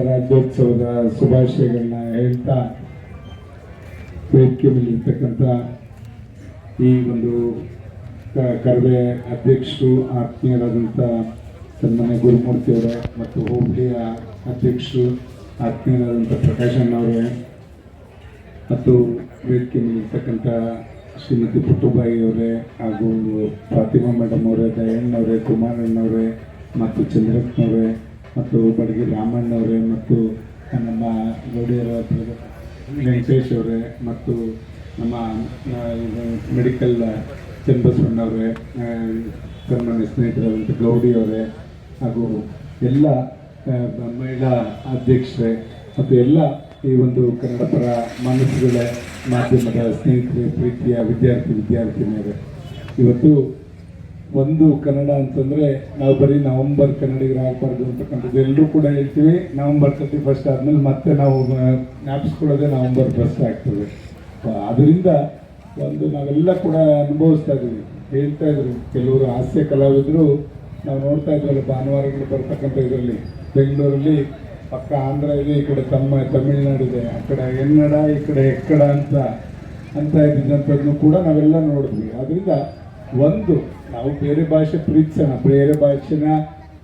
ಗಣರಾಜ್ಯೋತ್ಸವದ ಶುಭಾಶಯಗಳನ್ನ ಹೇಳ್ತಾ ವೇದಿಕೆ ಮೇಲೆ ಇರ್ತಕ್ಕಂಥ ಈ ಒಂದು ಕರವೇ ಅಧ್ಯಕ್ಷರು ಆತ್ಮೀಯರಾದಂಥ ಸನ್ಮಾನ್ಯ ಗುರುಮೂರ್ತಿಯವರೇ ಮತ್ತು ಹೋಬಳಿಯ ಅಧ್ಯಕ್ಷರು ಆತ್ಮೀಯರಾದಂಥ ಪ್ರಕಾಶಣ್ಣವರೇ ಮತ್ತು ವೇದಿಕೆ ಮೇಲೆ ಇರ್ತಕ್ಕಂಥ ಶ್ರೀಮತಿ ಪುಟ್ಟುಬಾಯಿ ಅವರೇ ಹಾಗೂ ಫಾತಿಮಾ ಮೇಡಮ್ ಅವರೇ, ದಯಣ್ಣವರೇ, ಕುಮಾರಣ್ಣವರೇ ಮತ್ತು ಚಂದ್ರಪ್ಪನವರೇ ಮತ್ತು ಬಡಗಿ ರಾಮಣ್ಣವರೇ ಮತ್ತು ನಮ್ಮ ಗೌಡಿಯರ ವೆಂಕಟೇಶ್ ಅವರೇ ಮತ್ತು ನಮ್ಮ ಮೆಡಿಕಲ್ ಚನ್ನಬಸವಣ್ಣವರೇ, ಸನ್ಮಾನ್ಯ ಸ್ನೇಹಿತರಾದಂಥ ಗೌಡಿಯವರೇ ಹಾಗೂ ಎಲ್ಲ ಮಹಿಳಾ ಅಧ್ಯಕ್ಷರೇ ಮತ್ತು ಎಲ್ಲ ಈ ಒಂದು ಕನ್ನಡ ಪರ ಮನಸ್ಸುಗಳ ಮಾಧ್ಯಮದ ಸ್ನೇಹಿತರೆ, ಪ್ರೀತಿಯ ವಿದ್ಯಾರ್ಥಿನಿಯರೇ, ಇವತ್ತು ಒಂದು ಕನ್ನಡ ಅಂತಂದರೆ ನಾವು ಬರೀ ನವಂಬರ್ ಕನ್ನಡಿಗರಾಗಬಾರ್ದು ಅಂತಕ್ಕಂಥದ್ದು ಎಲ್ಲರೂ ಕೂಡ ಹೇಳ್ತೀವಿ. ನವಂಬರ್ 31 ಆದಮೇಲೆ ಮತ್ತೆ ನಾವು ಜ್ಞಾಪಿಸ್ಕೊಳ್ಳೋದೇ ನವಂಬರ್ 1 ಆಗ್ತದೆ. ಅದರಿಂದ ಒಂದು ನಾವೆಲ್ಲ ಕೂಡ ಅನುಭವಿಸ್ತಾ ಇದ್ದೀವಿ. ಹೇಳ್ತಾ ಇದ್ರು ಕೆಲವರು ಹಾಸ್ಯ ಕಲಾವಿದರು, ನಾವು ನೋಡ್ತಾ ಇದ್ವಲ್ಲ ಭಾನುವಾರಗಳು ಬರ್ತಕ್ಕಂಥ ಇದರಲ್ಲಿ ಬೆಂಗಳೂರಲ್ಲಿ ಪಕ್ಕ ಆಂಧ್ರ ಇದೆ, ಈ ಕಡೆ ತಮಿಳ್ನಾಡು ಇದೆ, ಆ ಕಡೆ ಎನ್ನಡ ಈ ಕಡೆ ಎಕ್ಕಡ ಅಂತ ಇದ್ದಂಥದ್ದನ್ನು ಕೂಡ ನಾವೆಲ್ಲ ನೋಡಿದ್ವಿ. ಅದರಿಂದ ಒಂದು ನಾವು ಬೇರೆ ಭಾಷೆ ಪ್ರೀತಿಸೋಣ, ಬೇರೆ ಭಾಷೆನ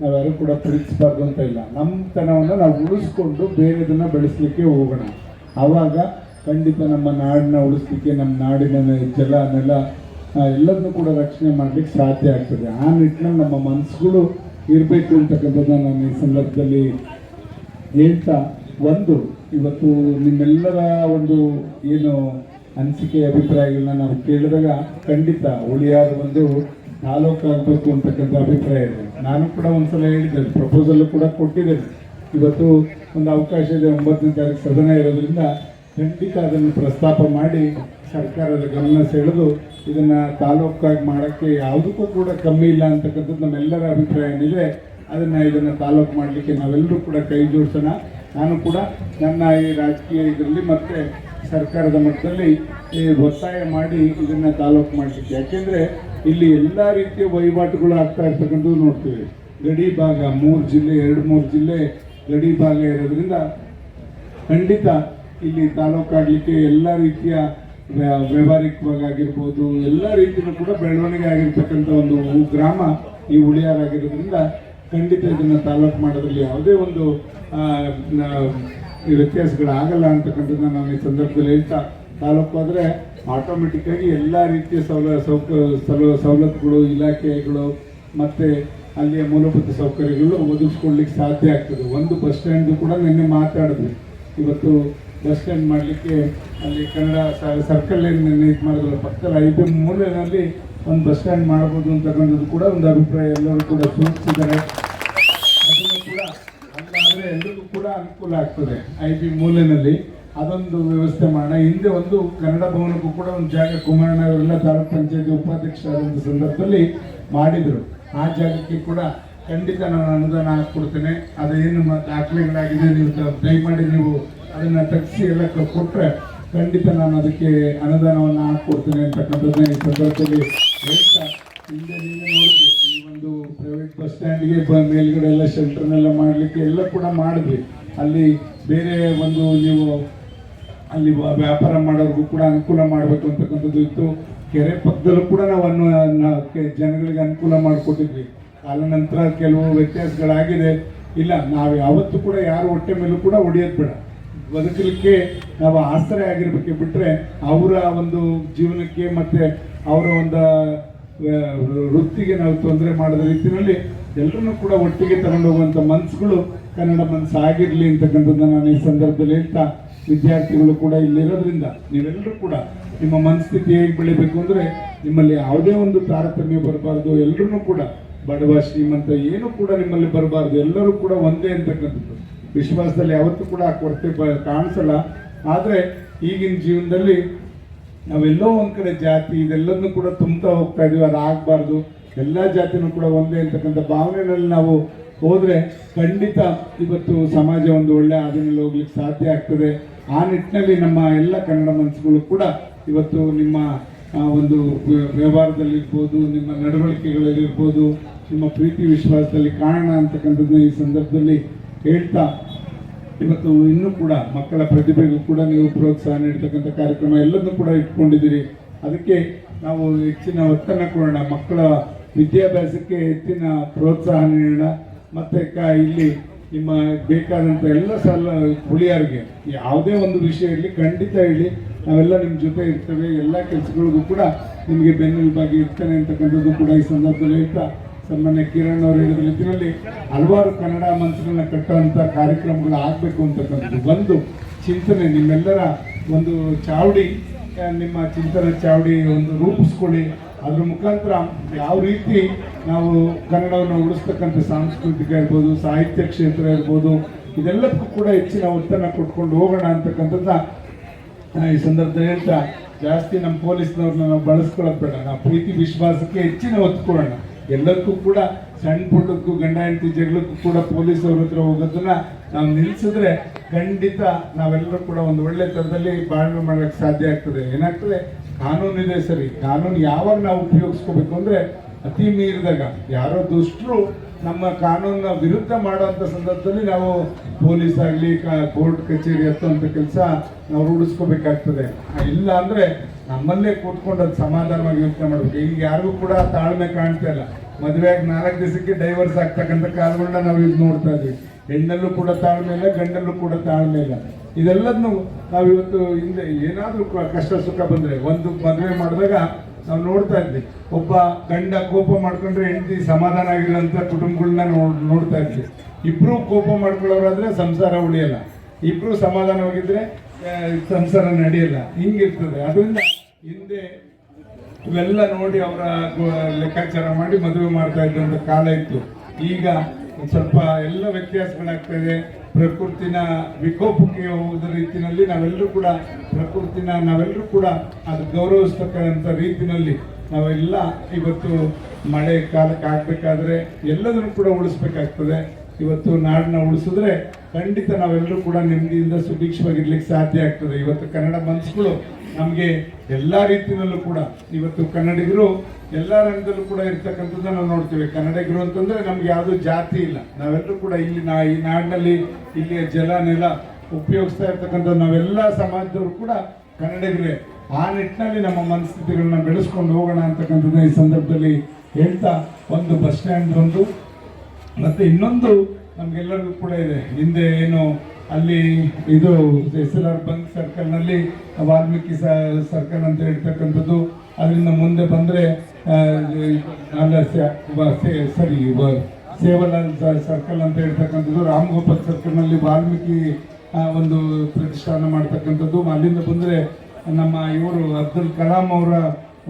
ನಾವ್ಯಾರು ಕೂಡ ಪ್ರೀತಿಸಬಾರ್ದು ಅಂತ ಇಲ್ಲ. ನಮ್ಮ ತನವನ್ನು ನಾವು ಉಳಿಸ್ಕೊಂಡು ಬೇರೆದನ್ನು ಬೆಳೆಸಲಿಕ್ಕೆ ಹೋಗೋಣ. ಆವಾಗ ಖಂಡಿತ ನಮ್ಮ ನಾಡನ್ನ ಉಳಿಸ್ಲಿಕ್ಕೆ, ನಮ್ಮ ನಾಡಿನ ಜಲ ನೆಲ ಎಲ್ಲದನ್ನೂ ಕೂಡ ರಕ್ಷಣೆ ಮಾಡಲಿಕ್ಕೆ ಸಾಧ್ಯ ಆಗ್ತದೆ. ಆ ನಿಟ್ಟಿನಲ್ಲಿ ನಮ್ಮ ಮನಸ್ಸುಗಳು ಇರಬೇಕು ಅಂತಕ್ಕಂಥದ್ದನ್ನ ನಾನು ಈ ಸಂದರ್ಭದಲ್ಲಿ ಹೇಳ್ತಾ, ಒಂದು ಇವತ್ತು ನಿಮ್ಮೆಲ್ಲರ ಒಂದು ಏನು ಅನಿಸಿಕೆ ಅಭಿಪ್ರಾಯಗಳನ್ನ ನಾವು ಕೇಳಿದಾಗ ಖಂಡಿತ ಉಳಿಯಾರು ಒಂದು ತಾಲೂಕು ಆಗಬೇಕು ಅಂತಕ್ಕಂಥ ಅಭಿಪ್ರಾಯ ಇದೆ. ನಾನು ಕೂಡ ಒಂದ್ಸಲ ಹೇಳಿದ್ದೇನೆ, ಪ್ರಪೋಸಲ್ ಕೂಡ ಕೊಟ್ಟಿದ್ದೇನೆ. ಇವತ್ತು ಒಂದು ಅವಕಾಶ ಇದೆ, 9ನೇ ತಾರೀಕು ಸದನ ಇರೋದ್ರಿಂದ ಖಂಡಿತ ಅದನ್ನು ಪ್ರಸ್ತಾಪ ಮಾಡಿ ಸರ್ಕಾರದ ಗಮನ ಸೆಳೆದು ಇದನ್ನು ತಾಲೂಕಾಗಿ ಮಾಡೋಕ್ಕೆ ಯಾವುದಕ್ಕೂ ಕೂಡ ಕಮ್ಮಿ ಇಲ್ಲ ಅಂತಕ್ಕಂಥದ್ದು ನಮ್ಮೆಲ್ಲರ ಅಭಿಪ್ರಾಯ ಏನಿದೆ. ಇದನ್ನು ತಾಲೂಕು ಮಾಡಲಿಕ್ಕೆ ನಾವೆಲ್ಲರೂ ಕೂಡ ಕೈ ಜೋಡಿಸೋಣ. ನಾನು ಕೂಡ ನನ್ನ ಈ ರಾಜಕೀಯ ಇದರಲ್ಲಿ ಮತ್ತು ಸರ್ಕಾರದ ಮಟ್ಟದಲ್ಲಿ ಒತ್ತಾಯ ಮಾಡಿ ಇದನ್ನು ತಾಲೂಕು ಮಾಡಲಿಕ್ಕೆ, ಯಾಕೆಂದರೆ ಇಲ್ಲಿ ಎಲ್ಲ ರೀತಿಯ ವಹಿವಾಟುಗಳು ಆಗ್ತಾ ಇರ್ತಕ್ಕಂಥದ್ದು ನೋಡ್ತೀವಿ. ಗಡಿ ಭಾಗ 3 ಜಿಲ್ಲೆ 2-3 ಜಿಲ್ಲೆ ಗಡಿ ಭಾಗ ಇರೋದ್ರಿಂದ ಖಂಡಿತ ಇಲ್ಲಿ ತಾಲೂಕಾಗಲಿಕ್ಕೆ ಎಲ್ಲ ರೀತಿಯ ವ್ಯಾವಹಾರಿಕವಾಗಿರ್ಬೋದು ಎಲ್ಲ ರೀತಿಯೂ ಕೂಡ ಬೆಳವಣಿಗೆ ಆಗಿರ್ತಕ್ಕಂಥ ಒಂದು ಗ್ರಾಮ ಈ ಉಳಿಯಾರಾಗಿರೋದ್ರಿಂದ ಖಂಡಿತ ಇದನ್ನು ತಾಲೂಕು ಮಾಡೋದ್ರಲ್ಲಿ ಯಾವುದೇ ಒಂದು ವ್ಯತ್ಯಾಸಗಳಾಗಲ್ಲ ಅಂತಕ್ಕಂಥದ್ದನ್ನ ನಾನು ಈ ಸಂದರ್ಭದಲ್ಲಿ ಹೇಳ್ತಾ, ತಾಲೂಕು ಆದರೆ ಆಟೋಮೆಟಿಕ್ಕಾಗಿ ಎಲ್ಲ ರೀತಿಯ ಸವಲತ್ತುಗಳು, ಇಲಾಖೆಗಳು ಮತ್ತು ಅಲ್ಲಿಯ ಮೂಲಭೂತ ಸೌಕರ್ಯಗಳು ಒದಗಿಸ್ಕೊಡ್ಲಿಕ್ಕೆ ಸಾಧ್ಯ ಆಗ್ತದೆ. ಒಂದು ಬಸ್ ಸ್ಟ್ಯಾಂಡ್ ಕೂಡ ನಿನ್ನೆ ಮಾತಾಡಿದ್ವಿ. ಇವತ್ತು ಬಸ್ ಸ್ಟ್ಯಾಂಡ್ ಮಾಡಲಿಕ್ಕೆ ಅಲ್ಲಿ ಕನ್ನಡ ಸರ್ಕಲ್ ಏನು ಇದು ಮಾಡಿದ್ರು, ಪಕ್ಕದಲ್ಲಿ ಐದು ಮೂಲೆಯಲ್ಲಿ ಒಂದು ಬಸ್ ಸ್ಟ್ಯಾಂಡ್ ಮಾಡ್ಬೋದು ಅಂತಕ್ಕಂಥದ್ದು ಕೂಡ ಒಂದು ಅಭಿಪ್ರಾಯ ಎಲ್ಲರೂ ಕೂಡ ಸೂಚಿಸಿದ್ದಾರೆ. ಅದನ್ನು ಕೂಡ ಅಲ್ಲಾದರೆ ಎಲ್ಲರಿಗೂ ಕೂಡ ಅನುಕೂಲ ಆಗ್ತದೆ. ಐದು ಮೂಲೆಯಲ್ಲಿ ಅದೊಂದು ವ್ಯವಸ್ಥೆ ಮಾಡೋಣ. ಹಿಂದೆ ಒಂದು ಕನ್ನಡ ಭವನಕ್ಕೂ ಕೂಡ ಒಂದು ಜಾಗ ಕುಮಾರಣ್ಣ ಅವರೆಲ್ಲ ತಾಲೂಕ್ ಪಂಚಾಯತಿ ಉಪಾಧ್ಯಕ್ಷರಾದಂಥ ಸಂದರ್ಭದಲ್ಲಿ ಮಾಡಿದರು. ಆ ಜಾಗಕ್ಕೆ ಕೂಡ ಖಂಡಿತ ನಾನು ಅನುದಾನ ಹಾಕ್ಕೊಡ್ತೇನೆ. ಅದೇನು ದಾಖಲೆಗಳಾಗಿದೆ, ನೀವು ದಯಮಾಡಿ ನೀವು ಅದನ್ನು ತೆಗೆಸಿ ಎಲ್ಲ ಕೊಟ್ಟರೆ ಖಂಡಿತ ನಾನು ಅದಕ್ಕೆ ಅನುದಾನವನ್ನು ಹಾಕ್ಕೊಡ್ತೇನೆ ಅಂತಕ್ಕಂಥದ್ದನ್ನ ಈ ಸಂದರ್ಭದಲ್ಲಿ ಹೇಳ್ತಾ, ಹಿಂದೆ ನೀವೇ ನೋಡಿದ್ವಿ ಈ ಒಂದು ಪ್ರೈವೇಟ್ ಬಸ್ ಸ್ಟ್ಯಾಂಡ್ಗೆ ಮೇಲ್ಗಡೆ ಎಲ್ಲ ಶೆಲ್ಟರ್ನೆಲ್ಲ ಮಾಡಲಿಕ್ಕೆ ಎಲ್ಲ ಕೂಡ ಮಾಡಿದ್ವಿ. ಅಲ್ಲಿ ಬೇರೆ ಒಂದು ನೀವು ಅಲ್ಲಿ ವ್ಯಾಪಾರ ಮಾಡೋರಿಗೂ ಕೂಡ ಅನುಕೂಲ ಮಾಡಬೇಕು ಅಂತಕ್ಕಂಥದ್ದು ಇತ್ತು. ಕೆರೆ ಪಕ್ಕದಲ್ಲೂ ಕೂಡ ನಾವು ಜನಗಳಿಗೆ ಅನುಕೂಲ ಮಾಡಿಕೊಟ್ಟಿದ್ವಿ. ಕಾಲ ನಂತರ ಕೆಲವು ವ್ಯತ್ಯಾಸಗಳಾಗಿದೆ. ಇಲ್ಲ, ನಾವು ಯಾವತ್ತೂ ಕೂಡ ಯಾರು ಹೊಟ್ಟೆ ಮೇಲೂ ಕೂಡ ಹೊಡೆಯೋದು ಬೇಡ. ಬದುಕಲಿಕ್ಕೆ ನಾವು ಆಶ್ರಯ ಆಗಿರ್ಬೇಕೆ ಬಿಟ್ಟರೆ ಅವರ ಒಂದು ಜೀವನಕ್ಕೆ ಮತ್ತು ಅವರ ಒಂದು ವೃತ್ತಿಗೆ ನಾವು ತೊಂದರೆ ಮಾಡದ ರೀತಿಯಲ್ಲಿ ಎಲ್ಲರನ್ನೂ ಕೂಡ ಒಟ್ಟಿಗೆ ತಗೊಂಡು ಹೋಗುವಂಥ ಮನಸ್ಸುಗಳು ಕನ್ನಡ ಮನಸ್ಸು ಆಗಿರಲಿ ಅಂತಕ್ಕಂಥದ್ದನ್ನು ನಾನು ಈ ಸಂದರ್ಭದಲ್ಲಿ ಹೇಳ್ತಾ, ವಿದ್ಯಾರ್ಥಿಗಳು ಕೂಡ ಇಲ್ಲಿರೋದ್ರಿಂದ ನೀವೆಲ್ಲರೂ ಕೂಡ ನಿಮ್ಮ ಮನಸ್ಥಿತಿ ಹೇಗೆ ಬೆಳಿಬೇಕು ಅಂದರೆ ನಿಮ್ಮಲ್ಲಿ ಯಾವುದೇ ಒಂದು ತಾರತಮ್ಯ ಬರಬಾರ್ದು. ಎಲ್ಲರೂ ಕೂಡ ಬಡವ ಶ್ರೀಮಂತ ಏನೂ ಕೂಡ ನಿಮ್ಮಲ್ಲಿ ಬರಬಾರ್ದು. ಎಲ್ಲರೂ ಕೂಡ ಒಂದೇ ಅಂತಕ್ಕಂಥದ್ದು ವಿಶ್ವಾಸದಲ್ಲಿ ಯಾವತ್ತೂ ಕೂಡ ಕೊರತೆ ಕಾಣಿಸಲ್ಲ. ಆದರೆ ಈಗಿನ ಜೀವನದಲ್ಲಿ ನಾವೆಲ್ಲೋ ಒಂದು ಕಡೆ ಜಾತಿ ಇದೆಲ್ಲದನ್ನು ಕೂಡ ತುಂಬ್ತಾ ಹೋಗ್ತಾ ಇದೀವಿ. ಅದು ಆಗಬಾರ್ದು. ಎಲ್ಲ ಜಾತಿನೂ ಕೂಡ ಒಂದೇ ಅಂತಕ್ಕಂಥ ಭಾವನೆಯಲ್ಲಿ ನಾವು ಹೋದರೆ ಖಂಡಿತ ಇವತ್ತು ಸಮಾಜ ಒಂದು ಒಳ್ಳೆಯ ಹಾದಿನಲ್ಲಿ ಹೋಗ್ಲಿಕ್ಕೆ ಸಾಧ್ಯ ಆಗ್ತದೆ. ಆ ನಿಟ್ಟಿನಲ್ಲಿ ನಮ್ಮ ಎಲ್ಲ ಕನ್ನಡ ಮನಸ್ಸುಗಳು ಕೂಡ ಇವತ್ತು ನಿಮ್ಮ ಒಂದು ವ್ಯವಹಾರದಲ್ಲಿರ್ಬೋದು, ನಿಮ್ಮ ನಡವಳಿಕೆಗಳಲ್ಲಿರ್ಬೋದು, ನಿಮ್ಮ ಪ್ರೀತಿ ವಿಶ್ವಾಸದಲ್ಲಿ ಕಾರಣ ಅಂತಕ್ಕಂಥದ್ದನ್ನ ಈ ಸಂದರ್ಭದಲ್ಲಿ ಹೇಳ್ತಾ, ಇವತ್ತು ಇನ್ನೂ ಕೂಡ ಮಕ್ಕಳ ಪ್ರತಿಭೆಗೂ ಕೂಡ ನೀವು ಪ್ರೋತ್ಸಾಹ ನೀಡ್ತಕ್ಕಂಥ ಕಾರ್ಯಕ್ರಮ ಎಲ್ಲದನ್ನು ಕೂಡ ಇಟ್ಕೊಂಡಿದ್ದೀರಿ. ಅದಕ್ಕೆ ನಾವು ಹೆಚ್ಚಿನ ಒತ್ತನ್ನು ಕೊಡೋಣ, ಮಕ್ಕಳ ವಿದ್ಯಾಭ್ಯಾಸಕ್ಕೆ ಹೆಚ್ಚಿನ ಪ್ರೋತ್ಸಾಹ ನೀಡೋಣ. ಮತ್ತು ಇಲ್ಲಿ ನಿಮ್ಮ ಬೇಕಾದಂಥ ಎಲ್ಲ ಸಾಲ ಹುಳಿಯಾರಿಗೆ ಯಾವುದೇ ಒಂದು ವಿಷಯ ಇರಲಿ ಖಂಡಿತ ಹೇಳಿ, ನಾವೆಲ್ಲ ನಿಮ್ಮ ಜೊತೆ ಇರ್ತೇವೆ. ಎಲ್ಲ ಕೆಲಸಗಳಿಗೂ ಕೂಡ ನಿಮಗೆ ಬೆನ್ನೆಲುಬಾಗಿ ಇರ್ತೇನೆ ಅಂತಕ್ಕಂಥದ್ದು ಕೂಡ ಈ ಸಂದರ್ಭದಲ್ಲಿ ಹೇಳ್ತಾ, ಸನ್ಮಾನ್ಯ ಕಿರಣ್ ಅವರು ಹೇಳಿದ ರೀತಿಯಲ್ಲಿ ಹಲವಾರು ಕನ್ನಡ ಮನಸ್ಸನ್ನ ಕಟ್ಟುವಂಥ ಕಾರ್ಯಕ್ರಮಗಳು ಆಗಬೇಕು ಅಂತಕ್ಕಂಥದ್ದು ಒಂದು ಚಿಂತನೆ, ನಿಮ್ಮೆಲ್ಲರ ಒಂದು ಚಾವಡಿ, ನಿಮ್ಮ ಚಿಂತನೆ ಚಾವಡಿ ಒಂದು ರೂಪಿಸ್ಕೊಳ್ಳಿ. ಅದ್ರ ಮುಖಾಂತರ ಯಾವ ರೀತಿ ನಾವು ಕನ್ನಡವನ್ನು ಉಳಿಸ್ತಕ್ಕಂಥ ಸಾಂಸ್ಕೃತಿಕ ಇರ್ಬೋದು, ಸಾಹಿತ್ಯ ಕ್ಷೇತ್ರ ಇರ್ಬೋದು, ಇದೆಲ್ಲಕ್ಕೂ ಕೂಡ ಹೆಚ್ಚಿನ ಒತ್ತನ್ನು ಕೊಟ್ಕೊಂಡು ಹೋಗೋಣ ಅಂತಕ್ಕಂಥದ್ದನ್ನ ಈ ಸಂದರ್ಭದಲ್ಲಿ ಹೇಳ್ತಾ, ಜಾಸ್ತಿ ನಮ್ಮ ಪೊಲೀಸ್ನವ್ರನ್ನ ನಾವು ಬಳಸ್ಕೊಳ್ಳೋದು ಬೇಡ, ನಾವು ಪ್ರೀತಿ ವಿಶ್ವಾಸಕ್ಕೆ ಹೆಚ್ಚಿನ ಒತ್ತು ಕೊಡೋಣ. ಎಲ್ಲಕ್ಕೂ ಕೂಡ ಸಣ್ಣ ಪುಟ್ಟಕ್ಕೂ ಗಂಡ ಹೆಂಡತಿ ಜಗಳಕ್ಕೂ ಕೂಡ ಪೊಲೀಸವ್ರ ಹತ್ರ ಹೋಗೋದನ್ನ ನಾವು ನಿಲ್ಲಿಸಿದ್ರೆ ಖಂಡಿತ ನಾವೆಲ್ಲರೂ ಕೂಡ ಒಂದು ಒಳ್ಳೆ ಥರದಲ್ಲಿ ಬಾಳ್ವೆ ಮಾಡೋಕ್ಕೆ ಸಾಧ್ಯ ಆಗ್ತದೆ. ಏನಾಗ್ತದೆ, ಕಾನೂನಿದೆ ಸರಿ, ಕಾನೂನು ಯಾವಾಗ ನಾವು ಉಪಯೋಗಿಸ್ಕೋಬೇಕು ಅಂದರೆ ಅತಿ ಮೀರಿದಾಗ, ಯಾರೋ ದುಷ್ಟರು ನಮ್ಮ ಕಾನೂನಿನ ವಿರುದ್ಧ ಮಾಡೋಂಥ ಸಂದರ್ಭದಲ್ಲಿ ನಾವು ಪೊಲೀಸ್ ಆಗಲಿ ಕೋರ್ಟ್ ಕಚೇರಿ ಹತ್ತುವಂಥ ಕೆಲಸ ನಾವು ರೂಢಿಸ್ಕೋಬೇಕಾಗ್ತದೆ. ಇಲ್ಲ ಅಂದರೆ ನಮ್ಮಲ್ಲೇ ಕೂತ್ಕೊಂಡು ಅದು ಸಮಾಧಾನವಾಗಿ ಯೋಚನೆ ಮಾಡಬೇಕು. ಈಗ ಯಾರಿಗೂ ಕೂಡ ತಾಳ್ಮೆ ಕಾಣ್ತಾ ಇಲ್ಲ. ಮದುವೆಯಾಗಿ 4 ದಿವಸಕ್ಕೆ ಡೈವರ್ಸ್ ಆಗ್ತಕ್ಕಂಥ ಕಾಲಗಳನ್ನ ನಾವು ಇದು ನೋಡ್ತಾ ಇದ್ವಿ. ಹೆಣ್ಣಲ್ಲೂ ಕೂಡ ತಾಳ್ಮೆ ಇಲ್ಲ, ಗಂಡಲ್ಲೂ ಕೂಡ ತಾಳ್ಮೆ ಇಲ್ಲ. ಇದೆಲ್ಲದನ್ನು ನಾವು ಇವತ್ತು ಹಿಂದೆ ಏನಾದರೂ ಕಷ್ಟ ಸುಖ ಬಂದರೆ, ಒಂದು ಮದುವೆ ಮಾಡಿದಾಗ ನಾವು ನೋಡ್ತಾ ಇದ್ವಿ, ಒಬ್ಬ ಗಂಡ ಕೋಪ ಮಾಡ್ಕೊಂಡ್ರೆ ಹೆಂಡತಿ ಸಮಾಧಾನ ಆಗಿರೋಂಥ ಕುಟುಂಬಗಳನ್ನ ನೋಡ್ತಾ ಇದ್ವಿ. ಇಬ್ಬರು ಕೋಪ ಮಾಡ್ಕೊಳ್ಳೋರಾದ್ರೆ ಸಂಸಾರ ಉಳಿಯಲ್ಲ, ಇಬ್ಬರು ಸಮಾಧಾನವಾಗಿದ್ರೆ ಸಂಸಾರ ನಡೆಯಲ್ಲ, ಹಿಂಗಿರ್ತದೆ. ಅದರಿಂದ ಹಿಂದೆ ಇವೆಲ್ಲ ನೋಡಿ ಅವರ ಲೆಕ್ಕಾಚಾರ ಮಾಡಿ ಮದುವೆ ಮಾಡ್ತಾ ಇದ್ದಂಥ ಕಾಲ ಇತ್ತು. ಈಗ ಸ್ವಲ್ಪ ಎಲ್ಲ ವ್ಯತ್ಯಾಸಗಳಾಗ್ತಾ ಇದೆ. ಪ್ರಕೃತಿನ ವಿಕೋಪಕ್ಕೆ ಹೋದ ರೀತಿಯಲ್ಲಿ ನಾವೆಲ್ಲರೂ ಕೂಡ ನಾವೆಲ್ಲರೂ ಕೂಡ ಅದು ಗೌರವಿಸ್ತಕ್ಕಂಥ ರೀತಿಯಲ್ಲಿ ನಾವೆಲ್ಲ ಇವತ್ತು ಮಳೆ ಕಾಲಕ್ಕೆ ಆಗಬೇಕಾದ್ರೆ ಎಲ್ಲದನ್ನು ಕೂಡ ಉಳಿಸ್ಬೇಕಾಗ್ತದೆ. ಇವತ್ತು ನಾಡನ್ನ ಉಳಿಸಿದ್ರೆ ಖಂಡಿತ ನಾವೆಲ್ಲರೂ ಕೂಡ ನೆಮ್ಮದಿಯಿಂದ ಸುಭಿಕ್ಷವಾಗಿರ್ಲಿಕ್ಕೆ ಸಾಧ್ಯ ಆಗ್ತದೆ. ಇವತ್ತು ಕನ್ನಡ ಮನಸ್ಸುಗಳು ನಮಗೆ ಎಲ್ಲ ರೀತಿಯಲ್ಲೂ ಕೂಡ, ಇವತ್ತು ಕನ್ನಡಿಗರು ಎಲ್ಲ ರಂಗದಲ್ಲೂ ಕೂಡ ಇರ್ತಕ್ಕಂಥದ್ದು ನಾವು ನೋಡ್ತೀವಿ. ಕನ್ನಡಿಗರು ಅಂತಂದ್ರೆ ನಮ್ಗೆ ಯಾವುದೂ ಜಾತಿ ಇಲ್ಲ, ನಾವೆಲ್ಲರೂ ಕೂಡ ಇಲ್ಲಿ ಈ ನಾಡಿನಲ್ಲಿ ಇಲ್ಲಿಯ ಜಲ ನೆಲ ಉಪಯೋಗಿಸ್ತಾ ಇರ್ತಕ್ಕಂಥ ನಾವೆಲ್ಲ ಸಮಾಜದವರು ಕೂಡ ಕನ್ನಡಿಗರೇ. ಆ ನಿಟ್ಟಿನಲ್ಲಿ ನಮ್ಮ ಮನಸ್ಥಿತಿಗಳನ್ನ ಬೆಳೆಸ್ಕೊಂಡು ಹೋಗೋಣ ಅಂತಕ್ಕಂಥದ್ದು ಈ ಸಂದರ್ಭದಲ್ಲಿ ಹೇಳ್ತಾ, ಒಂದು ಬಸ್ ಸ್ಟ್ಯಾಂಡ್ ಒಂದು ಮತ್ತೆ ಇನ್ನೊಂದು ನಮ್ಗೆಲ್ಲರಿಗೂ ಕೂಡ ಇದೆ. ಹಿಂದೆ ಏನು ಅಲ್ಲಿ ಇದು SLR ಬಂಕ್ ಸರ್ಕಲ್ನಲ್ಲಿ ವಾಲ್ಮೀಕಿ ಸರ್ಕಲ್ ಅಂತ ಹೇಳ್ತಕ್ಕಂಥದ್ದು, ಅದರಿಂದ ಮುಂದೆ ಬಂದರೆ ಸೇವಲಾಲ್ ಸರ್ಕಲ್ ಅಂತ ಹೇಳ್ತಕ್ಕಂಥದ್ದು, ರಾಮ್ ಗೋಪಾಲ್ ಸರ್ಕಲ್ನಲ್ಲಿ ವಾಲ್ಮೀಕಿ ಒಂದು ಪ್ರತಿಷ್ಠಾನ ಮಾಡ್ತಕ್ಕಂಥದ್ದು, ಅಲ್ಲಿಂದ ಬಂದರೆ ನಮ್ಮ ಇವರು ಅಬ್ದುಲ್ ಕಲಾಂ ಅವರ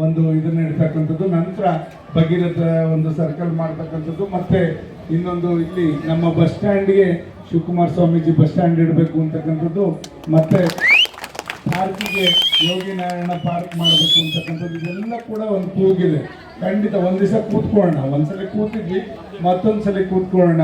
ಒಂದು ಇದನ್ನ ಇಡ್ತಕ್ಕಂಥದ್ದು, ನಂತರ ಭಗೀರಥ ಒಂದು ಸರ್ಕಲ್ ಮಾಡ್ತಕ್ಕಂಥದ್ದು, ಮತ್ತೆ ಇನ್ನೊಂದು ಇಲ್ಲಿ ನಮ್ಮ ಬಸ್ ಸ್ಟ್ಯಾಂಡ್ಗೆ ಶಿವಕುಮಾರ ಸ್ವಾಮೀಜಿ ಬಸ್ ಸ್ಟ್ಯಾಂಡ್ ಇಡಬೇಕು ಅಂತಕ್ಕಂಥದ್ದು, ಮತ್ತೆ ಪಾರ್ಕಿಗೆ ಯೋಗಿ ನಾರಾಯಣ ಪಾರ್ಕ್ ಮಾಡಬೇಕು ಅಂತಕ್ಕಂಥದ್ದು, ಇದೆಲ್ಲ ಕೂಡ ಒಂದು ಕೂಗಿದೆ. ಖಂಡಿತ ಒಂದು ದಿವಸ ಕೂತ್ಕೊಳ್ಳೋಣ, ಒಂದ್ಸಲ ಕೂತಿದ್ವಿ, ಮತ್ತೊಂದ್ಸಲ ಕೂತ್ಕೊಳ್ಳೋಣ.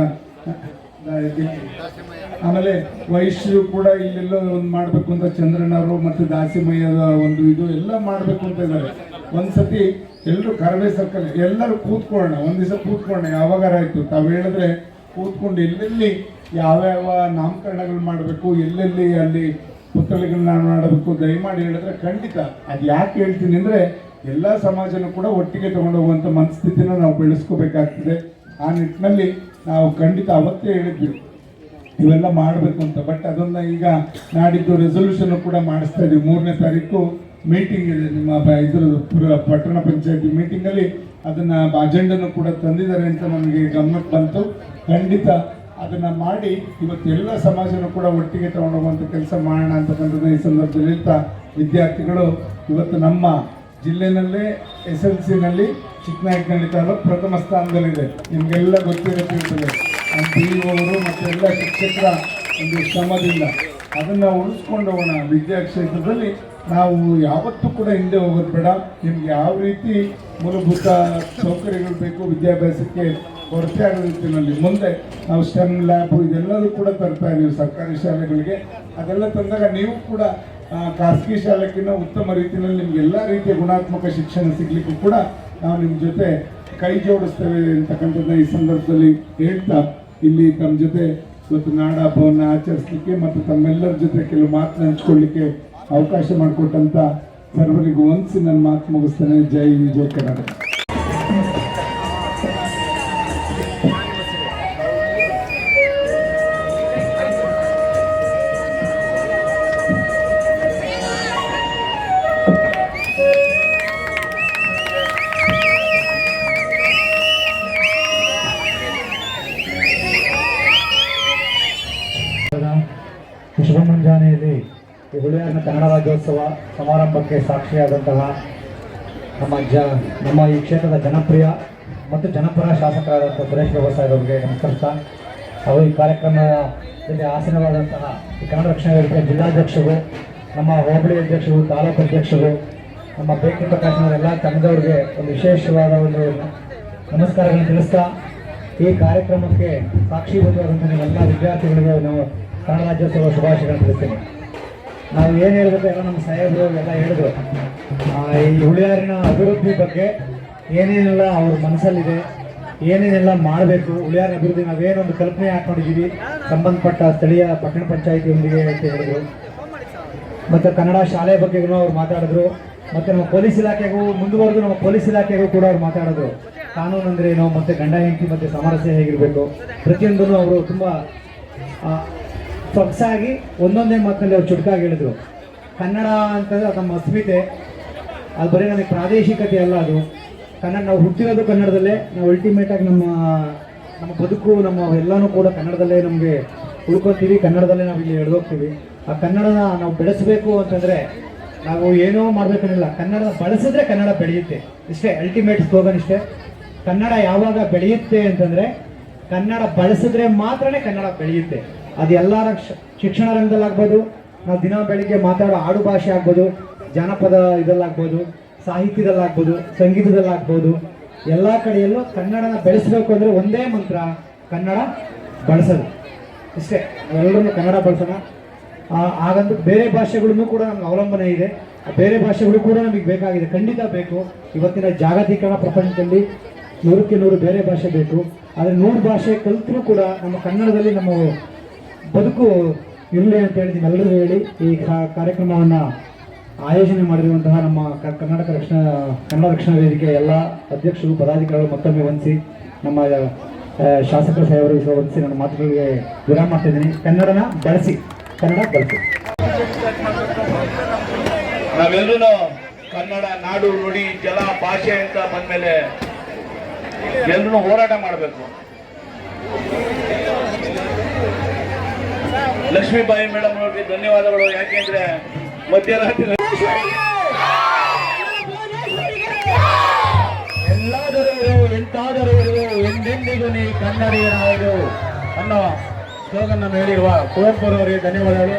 ಆಮೇಲೆ ವೈಶ್ಯರು ಕೂಡ ಇಲ್ಲೆಲ್ಲ ಒಂದು ಮಾಡಬೇಕು ಅಂತ ಚಂದ್ರನವರು ಮತ್ತು ದಾಸಿಮಯ್ಯದ ಒಂದು ಇದು ಎಲ್ಲ ಮಾಡಬೇಕು ಅಂತ ಇದ್ದಾರೆ. ಒಂದ್ಸತಿ ಎಲ್ಲರೂ ಕರವೇ ಸರ್ಕಲ್ ಎಲ್ಲರೂ ಕೂತ್ಕೊಳ್ಳೋಣ, ಒಂದು ದಿವಸ ಕೂತ್ಕೊಳ್ಳೋಣ. ಯಾವಾಗಾರ ಆಯಿತು ತಾವು ಹೇಳಿದ್ರೆ ಕೂತ್ಕೊಂಡು ಎಲ್ಲೆಲ್ಲಿ ಯಾವ್ಯಾವ ನಾಮಕರಣಗಳು ಮಾಡಬೇಕು, ಎಲ್ಲೆಲ್ಲಿ ಅಲ್ಲಿ ಪುತ್ಥಳಿಗಳನ್ನ ಮಾಡಬೇಕು, ದಯಮಾಡಿ ಹೇಳಿದ್ರೆ ಖಂಡಿತ ಅದು ಯಾಕೆ ಹೇಳ್ತೀನಿ ಅಂದರೆ ಎಲ್ಲ ಸಮಾಜನೂ ಕೂಡ ಒಟ್ಟಿಗೆ ತಗೊಂಡು ಹೋಗುವಂಥ ಮನಸ್ಥಿತಿನ ನಾವು ಬೆಳೆಸ್ಕೋಬೇಕಾಗ್ತದೆ. ಆ ನಿಟ್ಟಿನಲ್ಲಿ ನಾವು ಖಂಡಿತ ಅವತ್ತೇ ಹೇಳಿದ್ವಿ ಇವೆಲ್ಲ ಮಾಡಬೇಕು ಅಂತ. ಬಟ್ ಅದನ್ನು ಈಗ ನಾಡಿದ್ದು ರೆಸೊಲ್ಯೂಷನ್ ಕೂಡ ಮಾಡಿಸ್ತಾ ಇದ್ದೀವಿ. 3ನೇ ತಾರೀಕು ಮೀಟಿಂಗ್ ಇದೆ ನಿಮ್ಮ ಇದ್ರ ಪಟ್ಟಣ ಪಂಚಾಯತಿ ಮೀಟಿಂಗಲ್ಲಿ ಅದನ್ನು ಅಜೆಂಡನ್ನು ಕೂಡ ತಂದಿದ್ದಾರೆ ಅಂತ ನನಗೆ ಗಮನಕ್ಕೆ ಬಂತು. ಖಂಡಿತ ಅದನ್ನು ಮಾಡಿ ಇವತ್ತು ಎಲ್ಲ ಸಮಾಜನೂ ಕೂಡ ಒಟ್ಟಿಗೆ ತಗೊಂಡೋಗುವಂಥ ಕೆಲಸ ಮಾಡೋಣ ಅಂತಕ್ಕಂಥದ್ದು ಈ ಸಂದರ್ಭದಲ್ಲಿ ಹೇಳ್ತಾ, ವಿದ್ಯಾರ್ಥಿಗಳು ಇವತ್ತು ನಮ್ಮ ಜಿಲ್ಲೆನಲ್ಲೇ SLCನಲ್ಲಿ ಚಿಕ್ಕನಾಯಕನಹಳ್ಳಿ ತಾಲೂಕು ಪ್ರಥಮ ಸ್ಥಾನದಲ್ಲಿದೆ. ನಿಮಗೆಲ್ಲ ಗೊತ್ತಿರುತ್ತದೆ. ನಮ್ಮ PEO ಅವರು ಮತ್ತು ಎಲ್ಲ ಶಿಕ್ಷಕರ ಒಂದು ಶ್ರಮದಿಂದ ಅದನ್ನು ಉಳಿಸ್ಕೊಂಡು ಹೋಗೋಣ. ವಿದ್ಯಾಕ್ಷೇತ್ರದಲ್ಲಿ ನಾವು ಯಾವತ್ತೂ ಕೂಡ ಹಿಂದೆ ಹೋಗೋದು ಬೇಡ. ನಿಮ್ಗೆ ಯಾವ ರೀತಿ ಮೂಲಭೂತ ಸೌಕರ್ಯಗಳು ಬೇಕು ವಿದ್ಯಾಭ್ಯಾಸಕ್ಕೆ ಕೊರತೆ ಆಗೋ ರೀತಿಯಲ್ಲಿ ಮುಂದೆ ನಾವು STEM ಲ್ಯಾಬ್ ಇದೆಲ್ಲದೂ ಕೂಡ ತರ್ತಾ ಇದ್ದೀವಿ ಸರ್ಕಾರಿ ಶಾಲೆಗಳಿಗೆ. ಅದೆಲ್ಲ ತಂದಾಗ ನೀವು ಕೂಡ ಖಾಸಗಿ ಶಾಲೆಗಿಂತ ಉತ್ತಮ ರೀತಿಯಲ್ಲಿ ನಿಮ್ಗೆ ಎಲ್ಲ ರೀತಿಯ ಗುಣಾತ್ಮಕ ಶಿಕ್ಷಣ ಸಿಗಲಿಕ್ಕೂ ಕೂಡ ನಾವು ನಿಮ್ಮ ಜೊತೆ ಕೈ ಜೋಡಿಸ್ತೇವೆ ಅಂತಕ್ಕಂಥದ್ದನ್ನ ಈ ಸಂದರ್ಭದಲ್ಲಿ ಹೇಳ್ತಾ, ಇಲ್ಲಿ ತಮ್ಮ ಜೊತೆ ಇವತ್ತು ನಾಡ ಹಬ್ಬವನ್ನು ಆಚರಿಸಲಿಕ್ಕೆ ಮತ್ತು ತಮ್ಮೆಲ್ಲರ ಜೊತೆ ಕೆಲವು ಮಾತನ್ನ ಹಂಚ್ಕೊಳ್ಳಿಕ್ಕೆ ಅವಕಾಶ ಮಾಡಿಕೊಟ್ಟಂತ ಸರ್ವರಿಗೂ ವಂದಿಸಿ ನನ್ನ ಮಾತು ಮುಗಿಸ್ತೇನೆ. ಜೈ ವಿಜಯ ಕರ್ನಾಟಕ. ಶುಭ ಮುಂಜಾನೆಯಲ್ಲಿ ಈ ಹುಳಿಯಾರಿನ ಕನ್ನಡ ರಾಜ್ಯೋತ್ಸವ ಸಮಾರಂಭಕ್ಕೆ ಸಾಕ್ಷಿಯಾದಂತಹ ನಮ್ಮ ಈ ಕ್ಷೇತ್ರದ ಜನಪ್ರಿಯ ಮತ್ತು ಜನಪರ ಶಾಸಕರಾದಂಥ ಸುರೇಶ್ ಬಾಬು ಸಾಹೇಬ್ ಅವರಿಗೆ ನಮಸ್ಕರಿಸ್ತಾ, ಅವರು ಈ ಕಾರ್ಯಕ್ರಮದಲ್ಲಿ ಆಸೀನವಾದಂತಹ ಈ ಕನ್ನಡ ರಕ್ಷಣಾ ವೇದಿಕೆಯ ಜಿಲ್ಲಾಧ್ಯಕ್ಷರು, ನಮ್ಮ ಹೋಬಳಿ ಅಧ್ಯಕ್ಷರು, ತಾಲೂಕು ಅಧ್ಯಕ್ಷರು, ನಮ್ಮ ಬೇಕಿ ಪ್ರಕಾಶನದ ಎಲ್ಲ ತಂಡದವರಿಗೆ ಒಂದು ವಿಶೇಷವಾದ ಒಂದು ನಮಸ್ಕಾರಗಳನ್ನು ತಿಳಿಸ್ತಾ, ಈ ಕಾರ್ಯಕ್ರಮಕ್ಕೆ ಸಾಕ್ಷೀಭೂತವಾದಂಥ ನೀವೆಲ್ಲ ವಿದ್ಯಾರ್ಥಿಗಳಿಗೆ ನಾವು ಕನ್ನಡ ರಾಜ್ಯೋತ್ಸವ ಶುಭಾಶಯಗಳನ್ನು ತಿಳಿಸ್ತೀನಿ. ನಾವು ಏನು ಹೇಳಬೇಕು ಎಲ್ಲ ನಮ್ಮ ಸಾಹೇಬರು ಎಲ್ಲ ಹೇಳಿದ್ರು. ಈ ಹುಳಿಯಾರಿನ ಅಭಿವೃದ್ಧಿ ಬಗ್ಗೆ ಏನೇನೆಲ್ಲ ಅವ್ರ ಮನಸ್ಸಲ್ಲಿದೆ, ಏನೇನೆಲ್ಲ ಮಾಡಬೇಕು, ಹುಳಿಯಾರಿನ ಅಭಿವೃದ್ಧಿ ನಾವೇನೊಂದು ಕಲ್ಪನೆ ಹಾಕೊಂಡಿದ್ದೀವಿ ಸಂಬಂಧಪಟ್ಟ ಸ್ಥಳೀಯ ಪಟ್ಟಣ ಪಂಚಾಯಿತಿಯೊಂದಿಗೆ ಅಂತ ಹೇಳಿದ್ರು. ಮತ್ತು ಕನ್ನಡ ಶಾಲೆ ಬಗ್ಗೆಗೂ ಅವ್ರು ಮಾತಾಡಿದ್ರು. ಮತ್ತು ನಮ್ಮ ಪೊಲೀಸ್ ಇಲಾಖೆಗೂ ಮುಂದುವರೆದು ನಮ್ಮ ಪೊಲೀಸ್ ಇಲಾಖೆಗೂ ಕೂಡ ಅವ್ರು ಮಾತಾಡಿದ್ರು. ಕಾನೂನು ಅಂದರೆ ಏನು, ಮತ್ತು ಗಂಡ ಹೆಂಡತಿ ಮತ್ತು ಸಾಮರಸ್ಯ ಹೇಗಿರಬೇಕು, ಪ್ರತಿಯೊಂದನ್ನು ಅವರು ತುಂಬ ಸೊಗಸಾಗಿ ಒಂದೊಂದೇ ಮಾತಿನಲ್ಲಿ ಅವ್ರು ಚುಟುಕಾಗಿ ಹೇಳಿದ್ರು. ಕನ್ನಡ ಅಂತಂದರೆ ಅದು ನಮ್ಮ ಅಸ್ಮಿತೆ, ಅದು ಬರೀ ನಮಗೆ ಪ್ರಾದೇಶಿಕತೆ ಅಲ್ಲ, ಅದು ಕನ್ನಡ. ನಾವು ಹುಟ್ಟಿರೋದು ಕನ್ನಡದಲ್ಲೇ, ನಾವು ಅಲ್ಟಿಮೇಟಾಗಿ ನಮ್ಮ ಬದುಕು ನಮ್ಮ ಎಲ್ಲನೂ ಕೂಡ ಕನ್ನಡದಲ್ಲೇ ನಮಗೆ ಉಳ್ಕೊತೀವಿ, ಕನ್ನಡದಲ್ಲೇ ನಾವು ಇಲ್ಲಿ ಎಳೆದೋಗ್ತೀವಿ. ಆ ಕನ್ನಡನ ನಾವು ಬೆಳೆಸಬೇಕು ಅಂತಂದರೆ ನಾವು ಏನೋ ಮಾಡಬೇಕನ್ನಿಲ್ಲ, ಕನ್ನಡ ಬಳಸಿದ್ರೆ ಕನ್ನಡ ಬೆಳೆಯುತ್ತೆ, ಇಷ್ಟೇ ಅಲ್ಟಿಮೇಟ್ ಸ್ಲೋಗನ್ ಇಷ್ಟೇ. ಕನ್ನಡ ಯಾವಾಗ ಬೆಳೆಯುತ್ತೆ ಅಂತಂದರೆ ಕನ್ನಡ ಬಳಸಿದ್ರೆ ಮಾತ್ರನೇ ಕನ್ನಡ ಬೆಳೆಯುತ್ತೆ. ಅದು ಎಲ್ಲರ ಶಿಕ್ಷಣ ರಂಗದಲ್ಲಾಗ್ಬೋದು, ನಾವು ದಿನ ಬೆಳಿಗ್ಗೆ ಮಾತಾಡೋ ಆಡು ಭಾಷೆ ಆಗ್ಬೋದು, ಜಾನಪದ ಇದಲ್ಲಾಗ್ಬೋದು, ಸಾಹಿತ್ಯದಲ್ಲಾಗ್ಬೋದು, ಸಂಗೀತದಲ್ಲಾಗ್ಬೋದು, ಎಲ್ಲ ಕಡೆಯಲ್ಲೂ ಕನ್ನಡನ ಬೆಳೆಸಬೇಕು ಅಂದರೆ ಒಂದೇ ಮಂತ್ರ, ಕನ್ನಡ ಬಳಸೋದು, ಇಷ್ಟೇ. ನಾವೆಲ್ಲರೂ ಕನ್ನಡ ಬಳಸೋಣ. ಹಾಗಂತ ಬೇರೆ ಭಾಷೆಗಳನ್ನು ಕೂಡ ನಮ್ಗೆ ಅವಲಂಬನೆ ಇದೆ, ಬೇರೆ ಭಾಷೆಗಳು ಕೂಡ ನಮಗೆ ಬೇಕಾಗಿದೆ, ಖಂಡಿತ ಬೇಕು. ಇವತ್ತಿನ ಜಾಗತೀಕರಣ ಪ್ರಪಂಚದಲ್ಲಿ 100ಕ್ಕೆ 100 ಬೇರೆ ಭಾಷೆ ಬೇಕು. ಆದರೆ 100 ಭಾಷೆ ಕಲಿತರೂ ಕೂಡ ನಮ್ಮ ಕನ್ನಡದಲ್ಲಿ ನಮ್ಮ ಬದುಕು ಇರಲಿ ಅಂತೇಳಿ ನೀವೆಲ್ಲರೂ ಹೇಳಿ ಈ ಕಾರ್ಯಕ್ರಮವನ್ನು ಆಯೋಜನೆ ಮಾಡಿರುವಂತಹ ನಮ್ಮ ಕನ್ನಡ ರಕ್ಷಣಾ ವೇದಿಕೆ ಎಲ್ಲ ಅಧ್ಯಕ್ಷರು, ಪದಾಧಿಕಾರಿಗಳು ಮತ್ತೊಮ್ಮೆ ವಂದಿಸಿ, ನಮ್ಮ ಶಾಸಕರ ಸಾಹೇಬರಿಗೆ ವಂದಿಸಿ ನನ್ನ ಮಾತುಗಳಿಗೆ ವಿರಾಮ ಮಾಡ್ತಿದ್ದೀನಿ. ಕನ್ನಡನ ಬಳಸಿ, ಕನ್ನಡ ಬಳಸಿ. ನಾವೆಲ್ಲರೂ ಕನ್ನಡ ನಾಡು ನುಡಿ ಜಲ ಭಾಷೆ ಅಂತ ಬಂದ್ಮೇಲೆ ಎಲ್ಲರೂ ಹೋರಾಟ ಮಾಡಬೇಕು. ಲಕ್ಷ್ಮೀಬಾಯಿ ಮೇಡಮ್ ಅವರಿಗೆ ಧನ್ಯವಾದಗಳು. ಯಾಕೆಂದ್ರೆ ಮಧ್ಯರಾತ್ರಿ ಎಲ್ಲಾದರೂ ಎಂತಾದರೂ ಎಂದೆಂದಿಗೂ ನೀ ಕನ್ನಡಿಗರಾದರು ಅನ್ನೋ ಸ್ಲೋಗನ್ ಹೇಳಿರುವ ಕುವೆಂಪುರವರಿಗೆ ಧನ್ಯವಾದಗಳು.